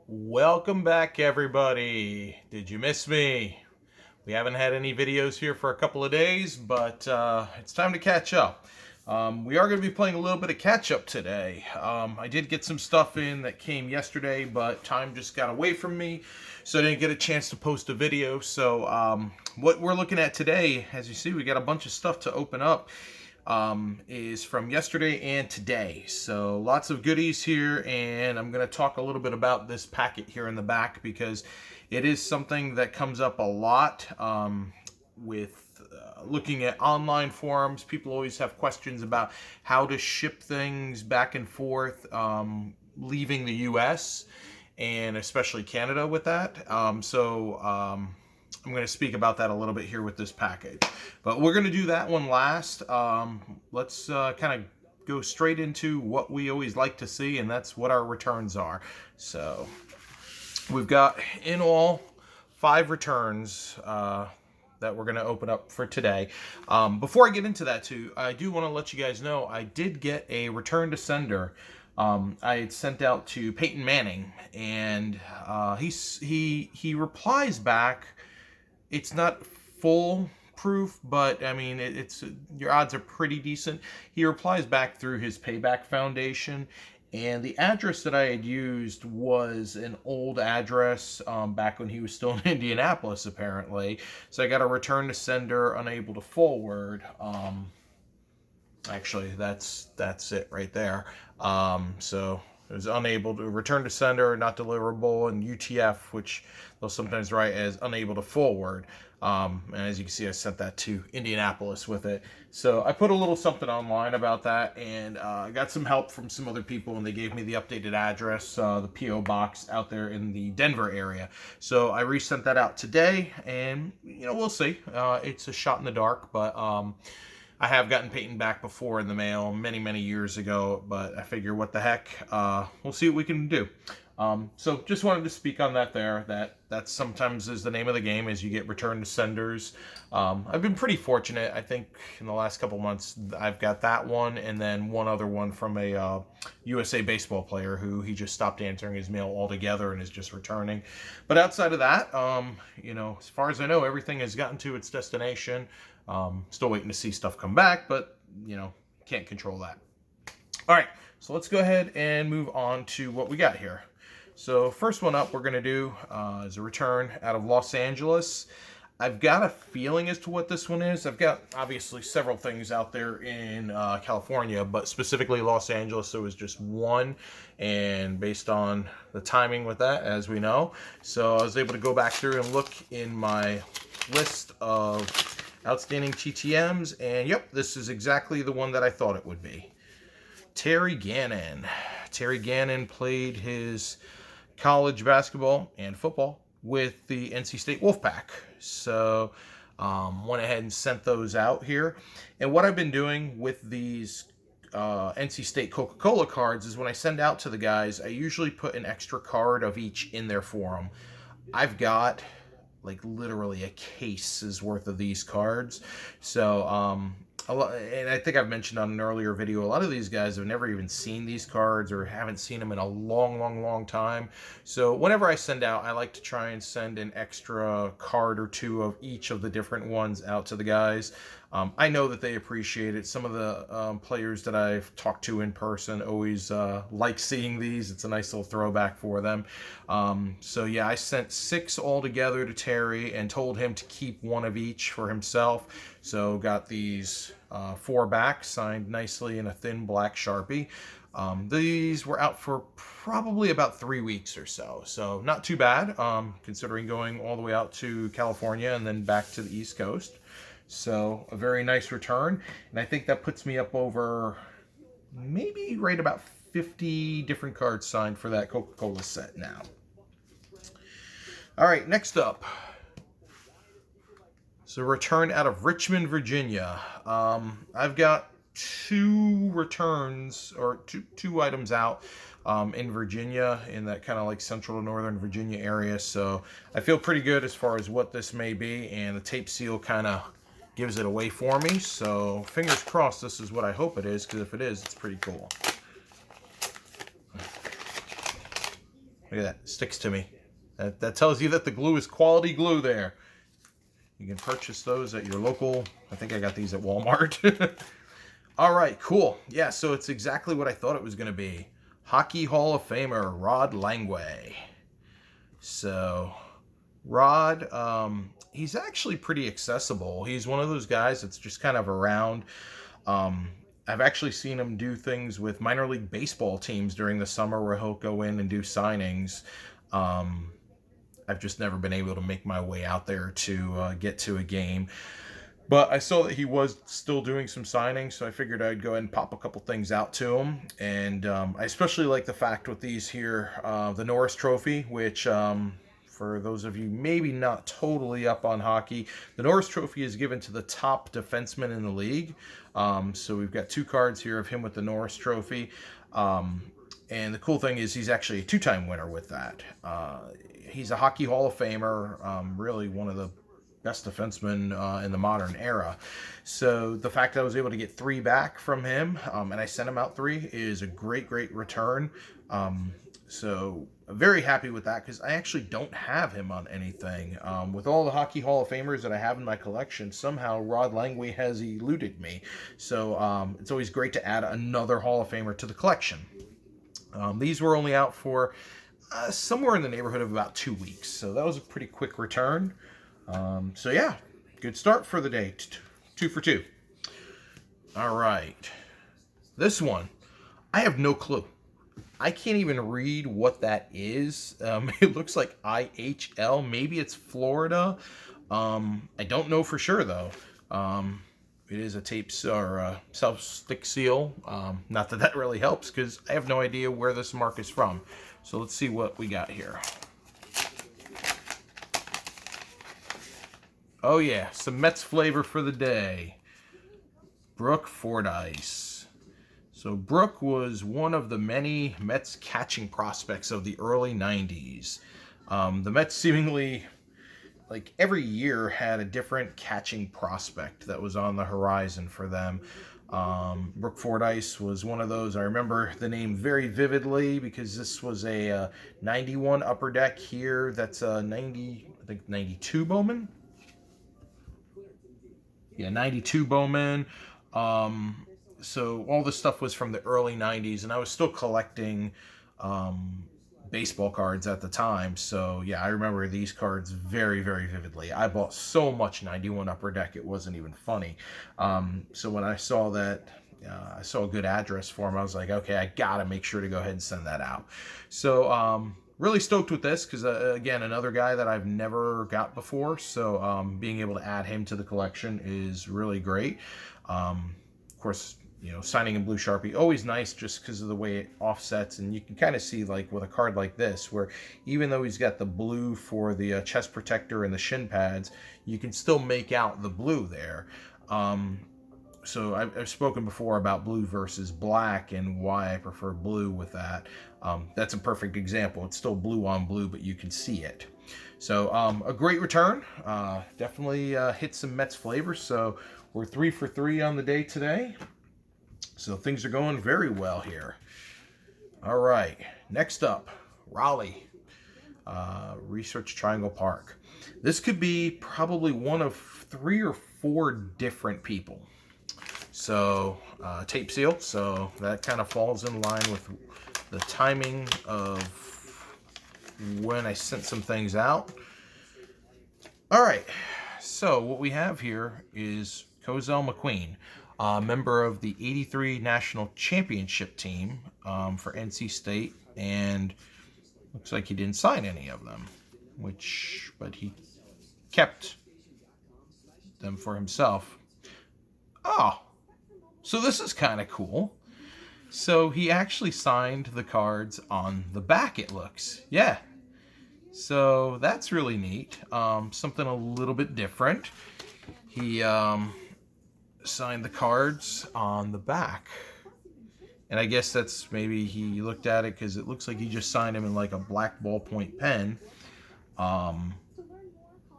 Welcome back, everybody. Did you miss me? We haven't had any videos here for a couple of days, but it's time to catch up. We are going to be playing a little bit of catch up today. I did get some stuff in that came yesterday, but time just got away from me, so I didn't get a chance to post a video. So what we're looking at today, as you see, we got a bunch of stuff to open up. Is from yesterday and today. So lots of goodies here, and I'm going to talk a little bit about this packet here in the back because it is something that comes up a lot with looking at online forums. People always have questions about how to ship things back and forth leaving the US and especially Canada with that. I'm going to speak about that a little bit here with this package. But we're going to do that one last. Let's kind of go straight into what we always like to see, and that's what our returns are. So we've got in all 5 returns that we're going to open up for today. Before I get into that too, I do want to let you guys know I did get a return to sender. I had sent out to Peyton Manning, and he replies back. It's not full proof, but I mean, it's your odds are pretty decent. He replies back through his Payback Foundation, and the address that I had used was an old address back when he was still in Indianapolis, apparently. So I got a return to sender, unable to forward. Actually, that's it right there. So it was unable to return to sender, not deliverable, and UTF, which they'll sometimes write as unable to forward. And as you can see, I sent that to Indianapolis with it. So I put a little something online about that, and I got some help from some other people, and they gave me the updated address, the P.O. box out there in the Denver area. So I resent that out today, and we'll see. It's a shot in the dark, but I have gotten Peyton back before in the mail many years ago, but I figure what the heck, we'll see what we can do. So just wanted to speak on that there, that sometimes is the name of the game as you get return to senders. I've been pretty fortunate. I think in the last couple months I've got that one and then one other one from a USA baseball player who he just stopped answering his mail altogether and is just returning. But outside of that, as far as I know, everything has gotten to its destination. Still waiting to see stuff come back, but can't control that. All right, so let's go ahead and move on to what we got here. So first one up we're going to do is a return out of Los Angeles. I've got a feeling as to what this one is. I've got obviously several things out there in California, but specifically Los Angeles, there was just one, and based on the timing with that, as we know, so I was able to go back through and look in my list of outstanding TTMs, and yep, this is exactly the one that I thought it would be. Terry Gannon. Terry Gannon played his college basketball and football with the NC State Wolfpack. So went ahead and sent those out here. And what I've been doing with these NC State Coca-Cola cards is when I send out to the guys, I usually put an extra card of each in there for them. I've got like literally a case's worth of these cards. So and I think I've mentioned on an earlier video, a lot of these guys have never even seen these cards or haven't seen them in a long time. So whenever I send out, I like to try and send an extra card or two of each of the different ones out to the guys. I know that they appreciate it. Some of the players that I've talked to in person always like seeing these. It's a nice little throwback for them. So yeah, I sent 6 altogether to Terry and told him to keep one of each for himself. So got these 4 back, signed nicely in a thin black Sharpie. These were out for probably about 3 weeks or so. So not too bad, considering going all the way out to California and then back to the East Coast. So a very nice return, and I think that puts me up over maybe right about 50 different cards signed for that Coca-Cola set now. All right, next up. So return out of Richmond, Virginia. I've got 2 returns or two items out in Virginia, in that kind of like central to northern Virginia area. So I feel pretty good as far as what this may be, and the tape seal kind of gives it away for me. So fingers crossed this is what I hope it is, because if it is, it's pretty cool. Look at that, sticks to me. That tells you that the glue is quality glue there. You can purchase those at your local, I think I got these at Walmart. All right, cool. Yeah, so it's exactly what I thought it was going to be. Hockey Hall of Famer Rod Langway. So, Rod, he's actually pretty accessible. He's one of those guys that's just kind of around. Um, I've actually seen him do things with minor league baseball teams during the summer where he'll go in and do signings. I've just never been able to make my way out there to get to a game. But I saw that he was still doing some signings, so I figured I'd go ahead and pop a couple things out to him. And I especially like the fact with these here, the Norris Trophy, which for those of you maybe not totally up on hockey, the Norris Trophy is given to the top defenseman in the league. So we've got 2 cards here of him with the Norris Trophy. And the cool thing is he's actually a 2-time winner with that. He's a Hockey Hall of Famer, really one of the best defenseman in the modern era. So the fact that I was able to get 3 back from him, and I sent him out 3, is a great return. So I'm very happy with that because I actually don't have him on anything. With all the Hockey Hall of Famers that I have in my collection, somehow Rod Langway has eluded me. So it's always great to add another Hall of Famer to the collection. These were only out for somewhere in the neighborhood of about 2 weeks. So that was a pretty quick return. So yeah, good start for the day. 2 for 2. All right. This one, I have no clue. I can't even read what that is. It looks like IHL. Maybe it's Florida. I don't know for sure though. It is a tape or self-stick seal. Not that that really helps because I have no idea where this mark is from. So let's see what we got here. Oh yeah, some Mets flavor for the day. Brooke Fordyce. So Brooke was one of the many Mets catching prospects of the early 90s. The Mets seemingly, like every year, had a different catching prospect that was on the horizon for them. Brooke Fordyce was one of those. I remember the name very vividly because this was a 91 upper deck here. That's a 92 Bowman. Yeah, 92 Bowman. So all this stuff was from the early 90s, and I was still collecting baseball cards at the time. So yeah, I remember these cards very vividly. I bought so much 91 Upper Deck, it wasn't even funny. So when I saw that, I saw a good address for them, I was like, okay, I gotta make sure to go ahead and send that out. So really stoked with this because, again, another guy that I've never got before. So being able to add him to the collection is really great. Of course, you know, signing in blue Sharpie, always nice just because of the way it offsets. And you can kind of see, like, with a card like this, where even though he's got the blue for the chest protector and the shin pads, you can still make out the blue there. So I've spoken before about blue versus black and why I prefer blue with that. That's a perfect example. It's still blue on blue, but you can see it. So a great return. Definitely hit some Mets flavors. So we're 3 for 3 on the day today. So things are going very well here. All right. Next up, Raleigh. Research Triangle Park. This could be probably one of 3 or 4 different people. So tape seal, so that kind of falls in line with the timing of when I sent some things out. All right, so what we have here is Cozell McQueen, a member of the '83 National Championship team for NC State, and looks like he didn't sign any of them, but he kept them for himself. Oh, so this is kind of cool. So he actually signed the cards on the back, it looks. Yeah. So that's really neat. Something a little bit different. He signed the cards on the back. And I guess that's maybe he looked at it because it looks like he just signed them in like a black ballpoint pen. And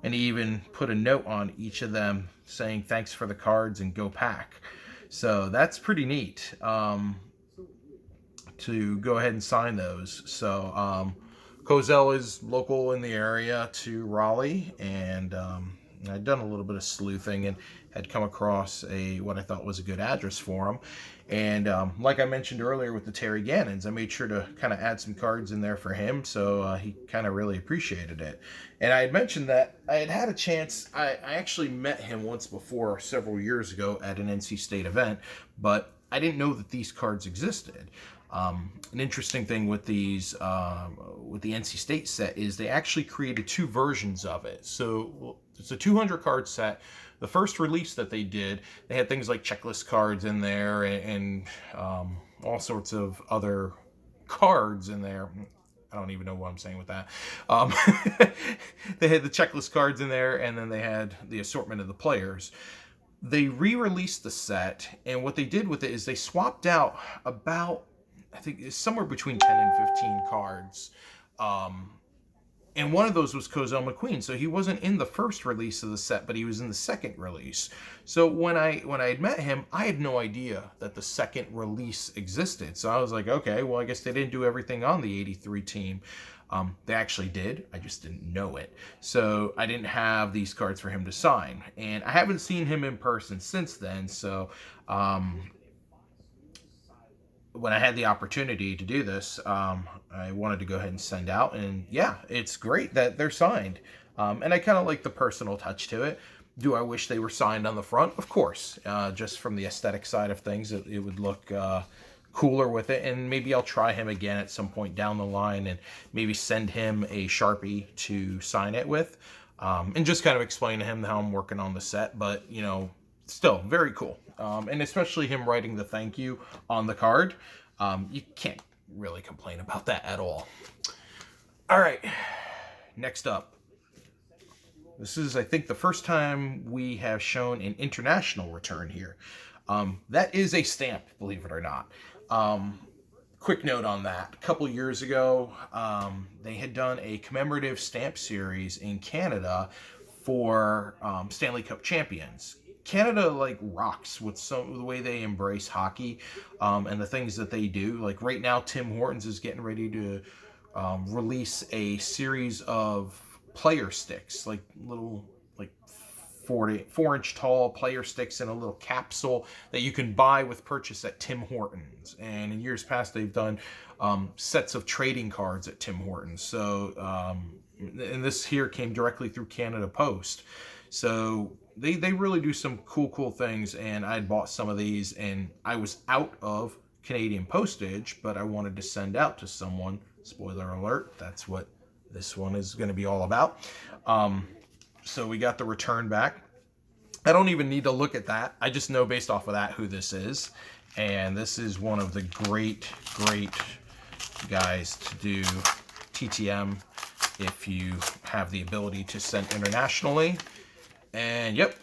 he even put a note on each of them saying thanks for the cards and go pack. So that's pretty neat to go ahead and sign those. So Cozell is local in the area to Raleigh, and I'd done a little bit of sleuthing and had come across what I thought was a good address for him. And like I mentioned earlier with the Terry Gannons, I made sure to kind of add some cards in there for him, so he kind of really appreciated it. And I had mentioned that I had a chance. I actually met him once before, several years ago, at an NC State event, but I didn't know that these cards existed. An interesting thing with these, with the NC State set, is they actually created two versions of it. So it's a 200 card set. The first release that they did, they had things like checklist cards in there and all sorts of other cards in there. I don't even know what I'm saying with that. Um, they had the checklist cards in there, and then they had the assortment of the players. They re-released the set, and what they did with it is they swapped out about, I think it's somewhere between 10 and 15 cards. And one of those was Cozell McQueen. So he wasn't in the first release of the set, but he was in the second release. So when I had met him, I had no idea that the second release existed. So I was like, okay, well, I guess they didn't do everything on the 83 team. They actually did. I just didn't know it. So I didn't have these cards for him to sign. And I haven't seen him in person since then. So when I had the opportunity to do this, I wanted to go ahead and send out. And yeah, it's great that they're signed. And I kind of like the personal touch to it. Do I wish they were signed on the front? Of course. Just from the aesthetic side of things, it would look cooler with it. And maybe I'll try him again at some point down the line and maybe send him a Sharpie to sign it with. And just kind of explain to him how I'm working on the set. But, you know, still very cool. And especially him writing the thank you on the card. You can't really complain about that at all. All right, next up. This is, I think, the first time we have shown an international return here. That is a stamp, believe it or not. Quick note on that. A couple years ago, they had done a commemorative stamp series in Canada for Stanley Cup champions. Canada like rocks with the way they embrace hockey and the things that they do. Like right now, Tim Hortons is getting ready to release a series of player sticks, like little 4-inch tall player sticks in a little capsule that you can buy with purchase at Tim Hortons. And in years past, they've done sets of trading cards at Tim Hortons. So, and this here came directly through Canada Post. So they really do some cool things, and I had bought some of these, and I was out of Canadian postage, but I wanted to send out to someone. Spoiler alert, that's what this one is going to be all about. So we got the return back. I don't even need to look at that. I just know based off of that who this is. And this is one of the great guys to do TTM if you have the ability to send internationally. And yep,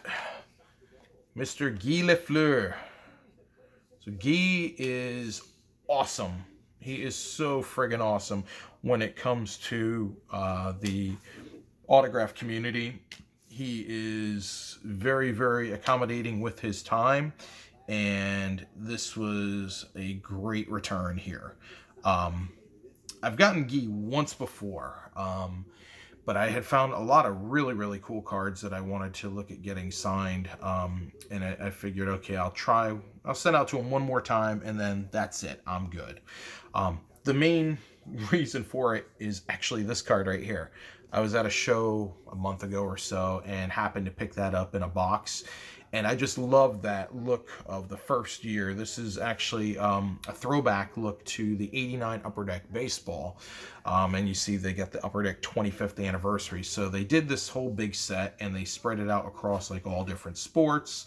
Mr. Guy Lafleur. So Guy is awesome. He is so friggin' awesome when it comes to the autograph community. He is very accommodating with his time, and this was a great return here. I've gotten Guy once before, but I had found a lot of really cool cards that I wanted to look at getting signed, and I figured, okay, I'll send out to him one more time, and then that's it, I'm good. The main reason for it is actually this card right here. I was at a show a month ago or so and happened to pick that up in a box. And I just love that look of the first year. This is actually a throwback look to the '89 Upper Deck baseball. And you see they got the Upper Deck 25th anniversary. So they did this whole big set and they spread it out across like all different sports.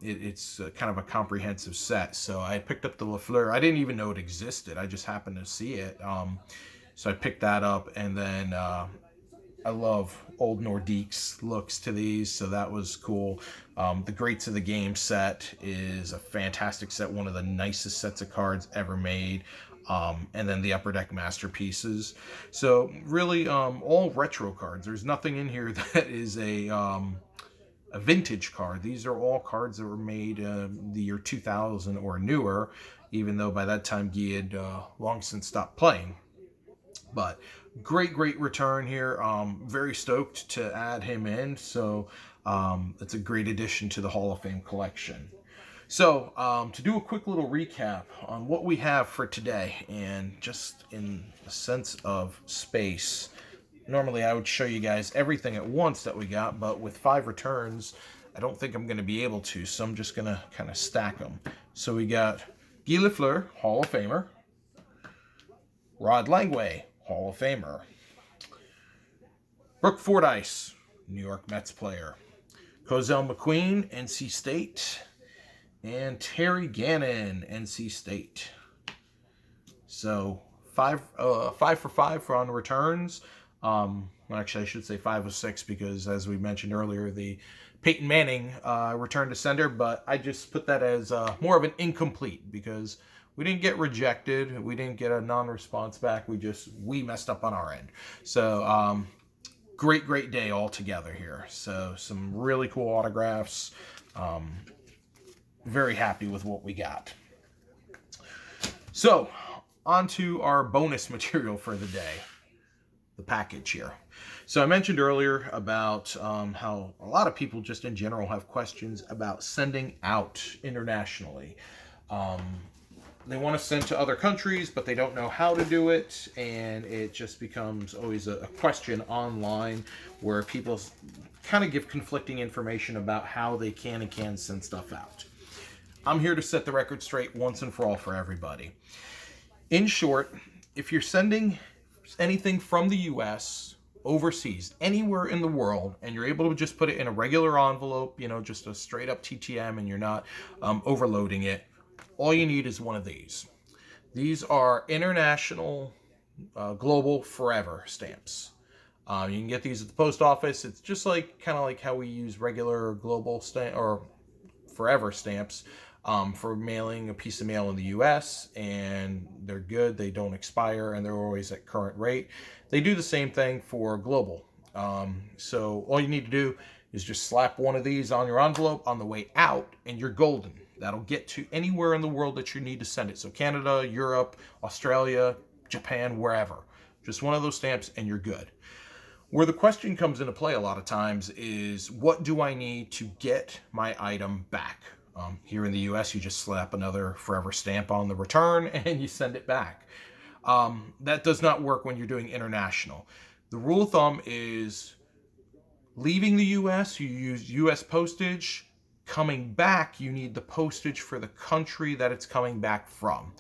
It's kind of a comprehensive set. So I picked up the Lafleur. I didn't even know it existed. I just happened to see it. So I picked that up, and then I love old Nordiques looks to these, so that was cool. The Greats of the Game set is a fantastic set, one of the nicest sets of cards ever made. And then the Upper Deck Masterpieces. So really all retro cards. There's nothing in here that is a vintage card. These are all cards that were made the year 2000 or newer, even though by that time Guy had long since stopped playing. But great return here. Very stoked to add him in. So it's a great addition to the Hall of Fame collection. So to do a quick little recap on what we have for today, and just in the sense of space, normally I would show you guys everything at once that we got, but with 5 returns, I don't think I'm going to be able to, so I'm just going to kind of stack them. So we got Guy Lafleur, Hall of Famer. Rod Langway, Hall of Famer. Brooke Fordyce, New York Mets player. Cozell McQueen, NC State. And Terry Gannon, NC State. So 5 for 5 on returns. Actually, I should say 5 of 6 because, as we mentioned earlier, the Peyton Manning returned to sender, but I just put that as more of an incomplete because we didn't get rejected. We didn't get a non-response back. We messed up on our end. So great day altogether here. So some really cool autographs. Very happy with what we got. So on to our bonus material for the day, the package here. So I mentioned earlier about how a lot of people just in general have questions about sending out internationally. They want to send to other countries, but they don't know how to do it, and it just becomes always a question online where people kind of give conflicting information about how they can and can't send stuff out. I'm here to set the record straight once and for all for everybody. In short, if you're sending anything from the U.S. overseas, anywhere in the world, and you're able to just put it in a regular envelope, just a straight up TTM, and you're not overloading it, all you need is one of these. These are international global forever stamps. You can get these at the post office. It's just kind of like how we use regular global stamp or forever stamps for mailing a piece of mail in the U.S. and they're good. They don't expire and they're always at current rate. They do the same thing for global. So all you need to do is just slap one of these on your envelope on the way out and you're golden. That'll get to anywhere in the world that you need to send it. So Canada, Europe, Australia, Japan, wherever. Just one of those stamps and you're good. Where the question comes into play a lot of times is, what do I need to get my item back? Here in the US, you just slap another forever stamp on the return and you send it back. That does not work when you're doing international. The rule of thumb is leaving the US, you use US postage. Coming back, you need the postage for the country that it's coming back from.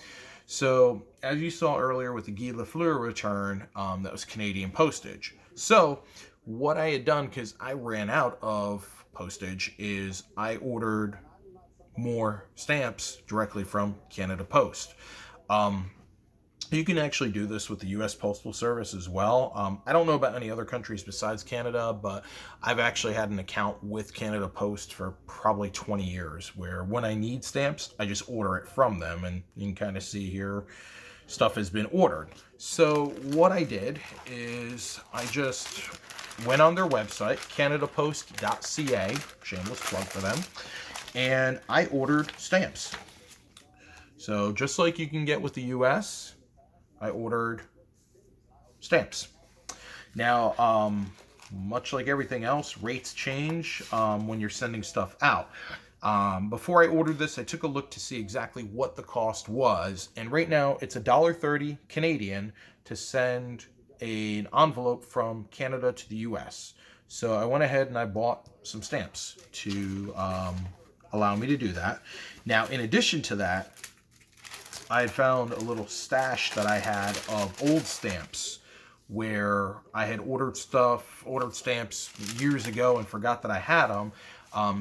So, as you saw earlier with the Guy Lafleur return, that was Canadian postage. So, what I had done, because I ran out of postage, is I ordered more stamps directly from Canada Post. You can actually do this with the U.S. Postal Service as well. I don't know about any other countries besides Canada, but I've actually had an account with Canada Post for probably 20 years, where when I need stamps, I just order it from them, and you can kind of see here, stuff has been ordered. So what I did is I just went on their website, canadapost.ca, shameless plug for them, and I ordered stamps. So just like you can get with the U.S., I ordered stamps. Now, much like everything else, rates change when you're sending stuff out. Before I ordered this, I took a look to see exactly what the cost was. And right now, it's $1.30 Canadian to send an envelope from Canada to the US. So I went ahead and I bought some stamps to allow me to do that. Now, in addition to that, I had found a little stash that I had of old stamps where I had ordered stamps years ago and forgot that I had them.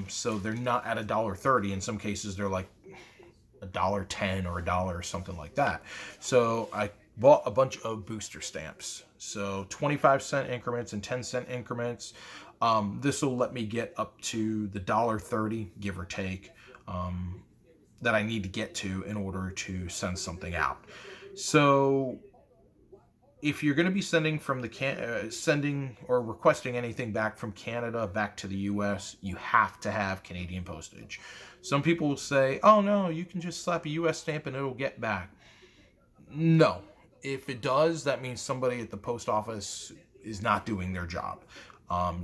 So they're not at $1.30. In some cases, they're like $1.10 or $1 or something like that. So I bought a bunch of booster stamps. So 25-cent increments and 10-cent increments. This will let me get up to the $1.30, give or take, that I need to get to in order to send something out. So if you're going to be sending from sending or requesting anything back from Canada back to the US, you have to have Canadian postage. Some people will say, oh no, you can just slap a US stamp and it'll get back. No, If it does, that means somebody at the post office is not doing their job.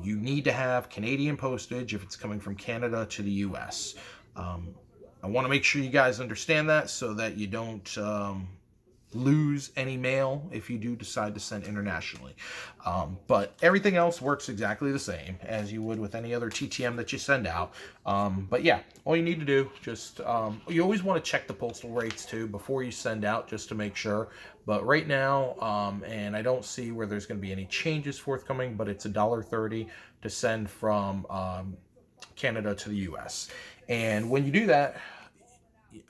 You need to have Canadian postage if it's coming from Canada to the US. I want to make sure you guys understand that so that you don't lose any mail if you do decide to send internationally. But everything else works exactly the same as you would with any other TTM that you send out. But yeah, all you need to do, just you always want to check the postal rates too before you send out, just to make sure. But right now, and I don't see where there's going to be any changes forthcoming, but it's $1.30 to send from Canada to the US. And when you do that,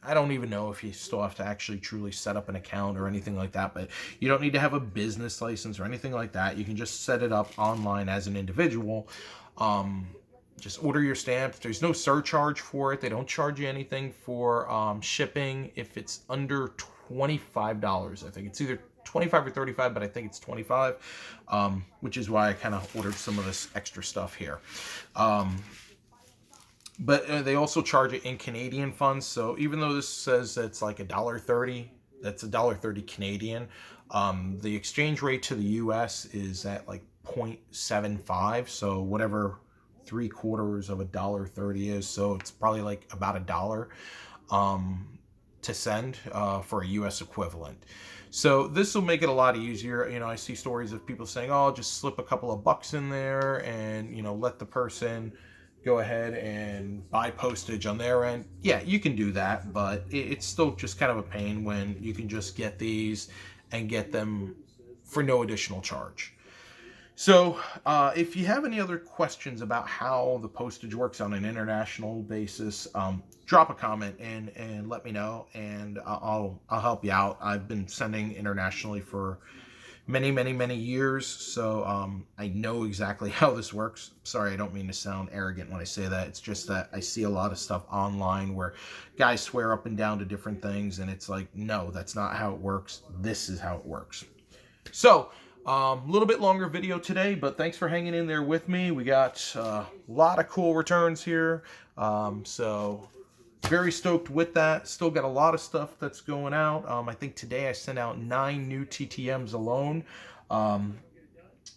I don't even know if you still have to actually truly set up an account or anything like that, but you don't need to have a business license or anything like that. You can just set it up online as an individual. Just order your stamps. There's no surcharge for it. They don't charge you anything for shipping if it's under $25. I think it's either 25 or 35, but I think it's 25, which is why I kind of ordered some of this extra stuff here. But they also charge it in Canadian funds. So even though this says it's like $1.30, that's $1.30 Canadian. The exchange rate to the US is at like 0.75. So whatever 3/4 of $1.30 is. So it's probably like about $1 to send for a US equivalent. So this will make it a lot easier. You know, I see stories of people saying, oh, just slip a couple of bucks in there and, you know, let the person go ahead and buy postage on their end. Yeah, you can do that, but it's still just kind of a pain when you can just get these and get them for no additional charge. So if you have any other questions about how the postage works on an international basis, drop a comment and let me know, and I'll help you out. I've been sending internationally for many years, so I know exactly how this works. Sorry, I don't mean to sound arrogant when I say that. It's just that I see a lot of stuff online where guys swear up and down to different things, and it's like, no, that's not how it works. This is how it works. So a little bit longer video today, but thanks for hanging in there with me. We got a lot of cool returns here, so very stoked with that. Still got a lot of stuff that's going out. I think today I sent out 9 new TTMs alone.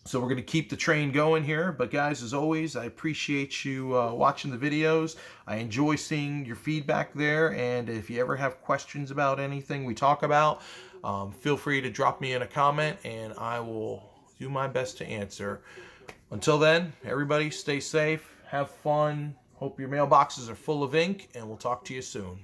So we're going to keep the train going here. But guys, as always, I appreciate you watching the videos. I enjoy seeing your feedback there. And if you ever have questions about anything we talk about, feel free to drop me in a comment and I will do my best to answer. Until then, everybody stay safe, have fun. Hope your mailboxes are full of ink, and we'll talk to you soon.